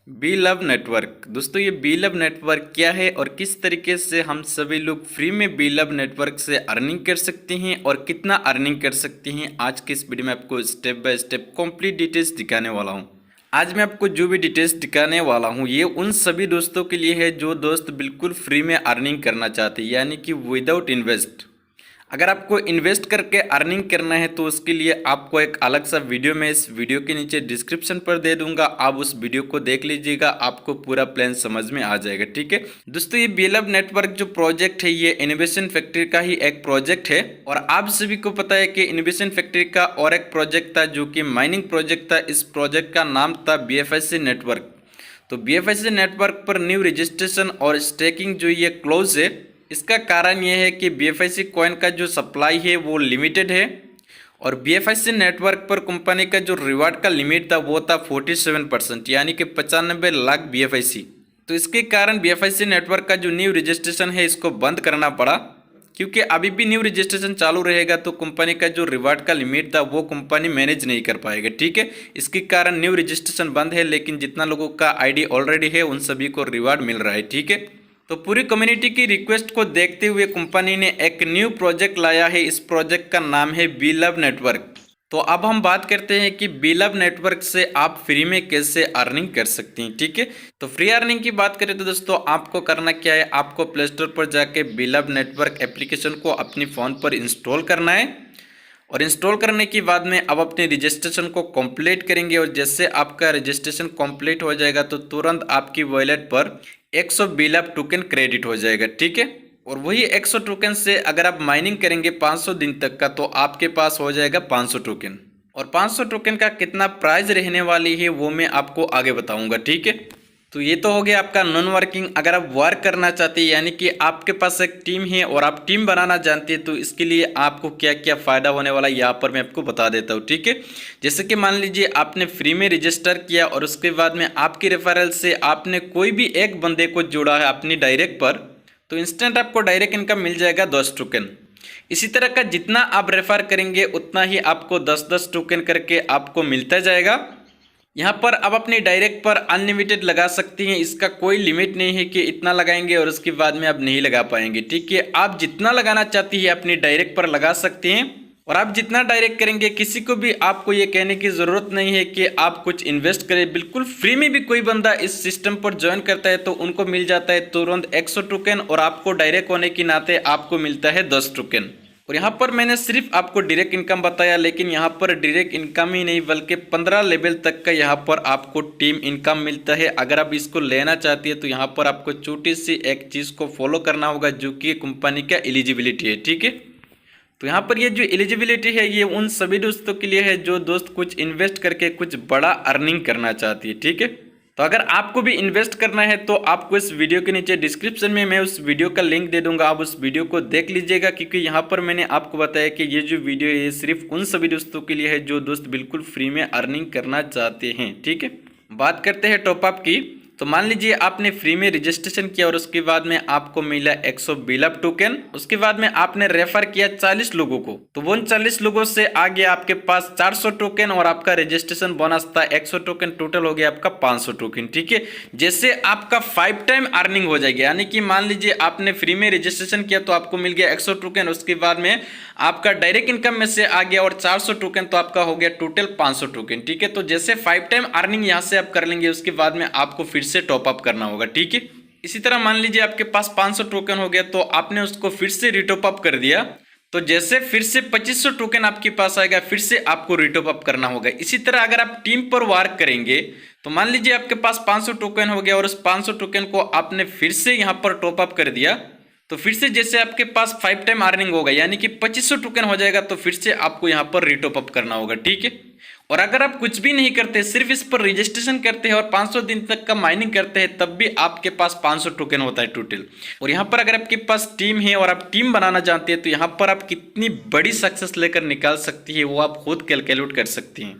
B love network. दोस्तों ये B love network क्या है और किस तरीके से हम सभी लोग फ्री में बी लव नेटवर्क से अर्निंग कर सकते हैं और कितना अर्निंग कर सकते हैं, आज के इस वीडियो में आपको step by step complete details दिखाने वाला हूं। आज मैं आपको जो भी डिटेल्स दिखाने वाला हूं ये उन सभी दोस्तों के लिए है जो दोस्त बिल्कुल फ्री में अर्निंग करना चाहते हैं, यानी कि विदाउट इन्वेस्ट। अगर आपको इन्वेस्ट करके अर्निंग करना है तो उसके लिए आपको एक अलग सा वीडियो मैं इस वीडियो के नीचे डिस्क्रिप्शन पर दे दूंगा, आप उस वीडियो को देख लीजिएगा, आपको पूरा प्लान समझ में आ जाएगा। ठीक है दोस्तों, ये बीएलएफ नेटवर्क जो प्रोजेक्ट है ये इनोवेशन फैक्ट्री का ही एक प्रोजेक्ट है और आप सभी को पता है कि इनोवेशन फैक्ट्री का और एक प्रोजेक्ट था जो कि माइनिंग प्रोजेक्ट था। इस प्रोजेक्ट का नाम था बीएफएससी नेटवर्क। तो बीएफएससी नेटवर्क पर न्यू रजिस्ट्रेशन और स्टेकिंग जो ये क्लोज है, इसका कारण यह है कि बीएफआईसी कॉइन का जो सप्लाई है वो लिमिटेड है और बीएफआईसी नेटवर्क पर कंपनी का जो रिवार्ड का लिमिट था वो था 47%, यानी कि 95 लाख बीएफआईसी। तो इसके कारण बीएफआईसी नेटवर्क का जो न्यू रजिस्ट्रेशन है इसको बंद करना पड़ा, क्योंकि अभी भी न्यू रजिस्ट्रेशन चालू रहेगा तो कंपनी का जो रिवार्ड का लिमिट था वो कंपनी मैनेज नहीं कर पाएगा। ठीक है, इसके कारण न्यू रजिस्ट्रेशन बंद है, लेकिन जितना लोगों का आईडी ऑलरेडी है उन सभी को रिवार्ड मिल रहा है। ठीक है, तो पूरी कम्युनिटी की रिक्वेस्ट को देखते हुए कंपनी ने एक न्यू प्रोजेक्ट लाया है। इस प्रोजेक्ट का नाम है बी लव नेटवर्क। तो अब हम बात करते हैं कि बी लव नेटवर्क से आप फ्री में कैसे अर्निंग कर सकते हैं। ठीक है, तो फ्री अर्निंग की बात करें तो दोस्तों आपको करना क्या है, आपको प्ले स्टोर पर जाके बी लव नेटवर्क एप्लीकेशन को अपनी फ़ोन पर इंस्टॉल करना है और इंस्टॉल करने के बाद में अब अपने रजिस्ट्रेशन को कंप्लीट करेंगे और जैसे आपका रजिस्ट्रेशन कंप्लीट हो जाएगा तो तुरंत आपकी वॉलेट पर 100 बी लव टोकन क्रेडिट हो जाएगा। ठीक है, और वही 100 टोकन से अगर आप माइनिंग करेंगे 500 दिन तक का तो आपके पास हो जाएगा 500 टोकन। और 500 टोकन का कितना प्राइस रहने वाली है वो मैं आपको आगे बताऊंगा। ठीक है, तो ये तो हो गया आपका नॉन वर्किंग। अगर आप वर्क करना चाहते हैं, यानी कि आपके पास एक टीम है और आप टीम बनाना जानते हैं, तो इसके लिए आपको क्या क्या फ़ायदा होने वाला है यहाँ पर मैं आपको बता देता हूँ। ठीक है, जैसे कि मान लीजिए आपने फ्री में रजिस्टर किया और उसके बाद में आपकी रेफरल से आपने कोई भी एक बंदे को जोड़ा है अपनी डायरेक्ट पर, तो इंस्टेंट आपको डायरेक्ट इनकम मिल जाएगा 10 टोकन। इसी तरह का जितना आप रेफर करेंगे उतना ही आपको 10-10 टोकन करके आपको मिलता जाएगा। यहाँ पर आप अपनी डायरेक्ट पर अनलिमिटेड लगा सकती हैं, इसका कोई लिमिट नहीं है कि इतना लगाएंगे और उसके बाद में आप नहीं लगा पाएंगे। ठीक है, आप जितना लगाना चाहती है अपनी डायरेक्ट पर लगा सकते हैं और आप जितना डायरेक्ट करेंगे किसी को भी आपको ये कहने की ज़रूरत नहीं है कि आप कुछ इन्वेस्ट करें। बिल्कुल फ्री में भी कोई बंदा इस सिस्टम पर ज्वाइन करता है तो उनको मिल जाता है तुरंत 100 टोकन और आपको डायरेक्ट होने के नाते आपको मिलता है 10 टोकन। और यहाँ पर मैंने सिर्फ आपको डायरेक्ट इनकम बताया, लेकिन यहाँ पर डायरेक्ट इनकम ही नहीं बल्कि 15 लेवल तक का यहाँ पर आपको टीम इनकम मिलता है। अगर आप इसको लेना चाहती है तो यहाँ पर आपको छोटी सी एक चीज़ को फॉलो करना होगा जो कि कंपनी का एलिजिबिलिटी है। ठीक है, तो यहाँ पर ये जो एलिजिबिलिटी है ये उन सभी दोस्तों के लिए है जो दोस्त कुछ इन्वेस्ट करके कुछ बड़ा अर्निंग करना चाहती है। ठीक है, तो अगर आपको भी इन्वेस्ट करना है तो आपको इस वीडियो के नीचे डिस्क्रिप्शन में मैं उस वीडियो का लिंक दे दूंगा, आप उस वीडियो को देख लीजिएगा, क्योंकि यहाँ पर मैंने आपको बताया कि ये जो वीडियो है ये सिर्फ उन सभी दोस्तों के लिए है जो दोस्त बिल्कुल फ्री में अर्निंग करना चाहते हैं। ठीक है, बात करते हैं टॉपअप की। तो मान लीजिए आपने फ्री में रजिस्ट्रेशन किया और उसके बाद में आपको मिला 100 बी लव टोकन। उसके बाद में आपने रेफर किया 40 लोगों को, तो वो 40 लोगों से आगे आपके पास 400 टोकन और आपका रजिस्ट्रेशन बोनस था 100 टोकन, टोटल हो गया आपका 500 टोकन। ठीक है, जैसे आपका 5 टाइम अर्निंग हो जाएगी, यानी कि मान लीजिए आपने फ्री में रजिस्ट्रेशन किया तो आपको मिल गया 100 टोकन, उसके बाद में आपका डायरेक्ट इनकम में से आ गया और 400 टोकन, तो आपका हो गया टोटल 500 टोकन। ठीक है, तो जैसे 5 टाइम अर्निंग यहाँ से आप कर लेंगे उसके बाद में आपको फिर से टॉप अप करना होगा। ठीक है, इसी तरह मान लीजिए आपके पास 500 टोकन हो गया तो आपने उसको फिर से रिटॉप अप कर दिया, तो जैसे फिर से 2500 टोकन आपके पास आएगा फिर से आपको रिटॉप अप करना होगा। इसी तरह अगर आप टीम पर वर्क करेंगे तो मान लीजिए आपके पास 500 टोकन हो गया और उस 500 टोकन को आपने फिर से यहाँ पर टॉप अप कर दिया, तो फिर से जैसे आपके पास 5 टाइम अर्निंग होगा यानी कि 2500 टोकन हो जाएगा, तो फिर से आपको यहाँ पर रिटॉप अप करना होगा। ठीक है, और अगर आप कुछ भी नहीं करते सिर्फ इस पर रजिस्ट्रेशन करते हैं और 500 दिन तक का माइनिंग करते हैं तब भी आपके पास 500 टोकन होता है टोटल। और यहाँ पर अगर आपके पास टीम है और आप टीम बनाना जानते हैं तो यहाँ पर आप कितनी बड़ी सक्सेस लेकर निकाल सकती है वो आप खुद कैलकुलेट कर सकती हैं।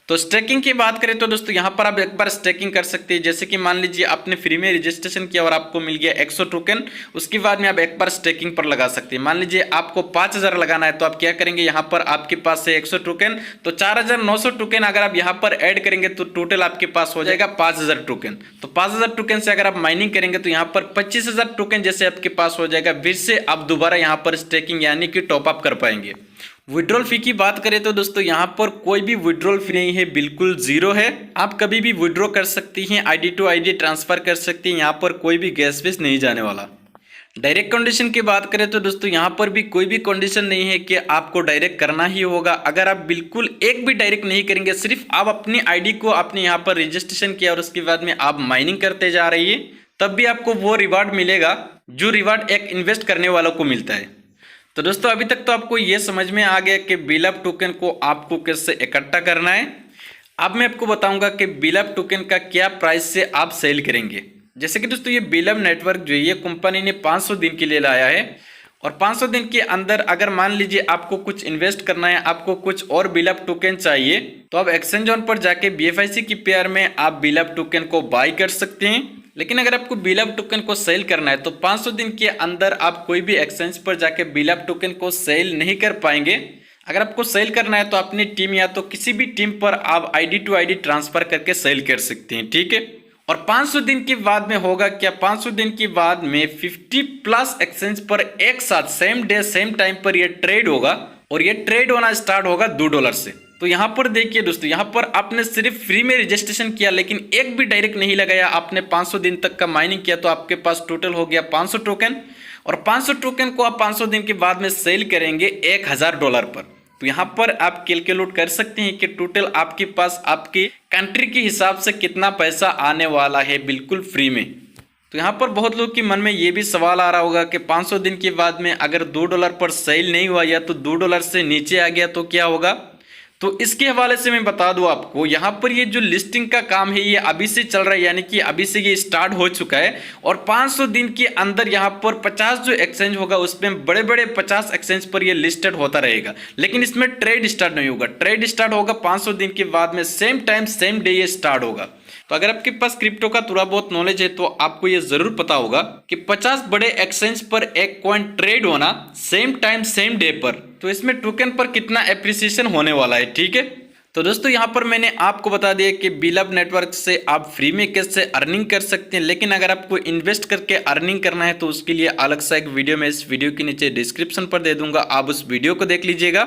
तो स्टेकिंग की बात करें तो दोस्तों यहाँ पर आप एक बार स्टेकिंग कर सकते हैं। जैसे कि मान लीजिए आपने फ्री में रजिस्ट्रेशन किया और आपको मिल गया 100 टोकन, उसके बाद में आप एक बार स्टेकिंग पर लगा सकते हैं। मान लीजिए आपको 5000 लगाना है, तो आप क्या करेंगे, यहाँ पर आपके पास है 100 टोकन, तो 4900 टोकन अगर आप यहाँ पर ऐड करेंगे तो टोटल आपके पास हो जाएगा 5000 टोकन। तो 5000 टोकन से अगर आप माइनिंग करेंगे तो यहाँ पर 25000 टोकन जैसे आपके पास हो जाएगा, फिर से आप दोबारा यहाँ पर स्टेकिंग यानी कि टॉपअप कर पाएंगे। विड्रॉल फी की बात करें तो दोस्तों यहाँ पर कोई भी विड्रॉल फी नहीं है, बिल्कुल जीरो है। आप कभी भी विड्रॉ कर सकती हैं, आईडी टू आईडी ट्रांसफर कर सकती हैं, यहाँ पर कोई भी गैस फीस नहीं जाने वाला। डायरेक्ट कंडीशन की बात करें तो दोस्तों यहाँ पर भी कोई भी कंडीशन नहीं है कि आपको डायरेक्ट करना ही होगा। अगर आप बिल्कुल एक भी डायरेक्ट नहीं करेंगे, सिर्फ आप अपनी आईडी को आपने यहाँ पर रजिस्ट्रेशन किया और उसके बाद में आप माइनिंग करते जा रही है, तब भी आपको वो रिवार्ड मिलेगा जो रिवार्ड एक इन्वेस्ट करने वालों को मिलता है। तो दोस्तों अभी तक तो आपको ये समझ में आ गया कि बीलअप टोकन को आपको कैसे इकट्ठा करना है। अब मैं आपको बताऊंगा कि बीलअप टोकन का क्या प्राइस से आप सेल करेंगे। जैसे कि दोस्तों ये बीलअप नेटवर्क जो है ये कंपनी ने 500 दिन के लिए लाया है, और 500 दिन के अंदर अगर मान लीजिए आपको कुछ इन्वेस्ट करना है, आपको कुछ और बीलअप टोकन चाहिए, तो आप एक्सचेंज ऑन पर जाके BFIC की पेयर में आप बीलअप टोकन को बाय कर सकते हैं। लेकिन अगर आपको बीलअप टोकन को सेल करना है तो 500 दिन के अंदर आप कोई भी एक्सचेंज पर जाके बीलअप टोकन को सेल नहीं कर पाएंगे। अगर आपको सेल करना है तो अपनी टीम या तो किसी भी टीम पर आप आईडी टू आईडी ट्रांसफर करके सेल कर सकते हैं, ठीक है। और 500 दिन के बाद में होगा क्या, 500 दिन के बाद में 50+ एक्सचेंज पर एक साथ सेम डे सेम टाइम पर यह ट्रेड होगा, और यह ट्रेड होना स्टार्ट होगा $2 से। तो यहाँ पर देखिए दोस्तों, यहाँ पर आपने सिर्फ फ्री में रजिस्ट्रेशन किया, लेकिन एक भी डायरेक्ट नहीं लगाया, आपने 500 दिन तक का माइनिंग किया, तो आपके पास टोटल हो गया 500 टोकन। और 500 टोकन को आप 500 दिन के बाद में सेल करेंगे $1000 पर। तो यहाँ पर आप कैलकुलेट कर सकते हैं कि टोटल आपके पास आपके कंट्री के हिसाब से कितना पैसा आने वाला है बिल्कुल फ्री में। तो यहाँ पर बहुत लोग के मन में ये भी सवाल आ रहा होगा कि 500 दिन के बाद में अगर $2 पर सेल नहीं हुआ या तो $2 से नीचे आ गया तो क्या होगा। तो इसके हवाले से मैं बता दूं आपको, यहाँ पर ये जो लिस्टिंग का काम है ये अभी से चल रहा है, यानी कि अभी से ये स्टार्ट हो चुका है। और 500 दिन के अंदर यहाँ पर 50 जो एक्सचेंज होगा उसमें बड़े बड़े 50 एक्सचेंज पर ये लिस्टेड होता रहेगा, लेकिन इसमें ट्रेड स्टार्ट नहीं होगा। ट्रेड स्टार्ट होगा 500 दिन के बाद में, सेम टाइम सेम डे ये स्टार्ट होगा। तो अगर आपके पास क्रिप्टो का थोड़ा बहुत नॉलेज है तो आपको ये जरूर पता होगा कि 50 बड़े एक्सचेंज पर एक कॉइन ट्रेड होना सेम टाइम सेम डे पर, तो इसमें टोकन पर कितना एप्रिसिएशन होने वाला है, ठीक है। तो दोस्तों यहाँ पर मैंने आपको बता दिया कि बीलअप नेटवर्क से आप फ्री में कैसे अर्निंग कर सकते हैं, लेकिन अगर आपको इन्वेस्ट करके अर्निंग करना है तो उसके लिए अलग सा एक वीडियो मैं इस वीडियो के नीचे डिस्क्रिप्शन पर दे दूंगा, आप उस वीडियो को देख लीजिएगा।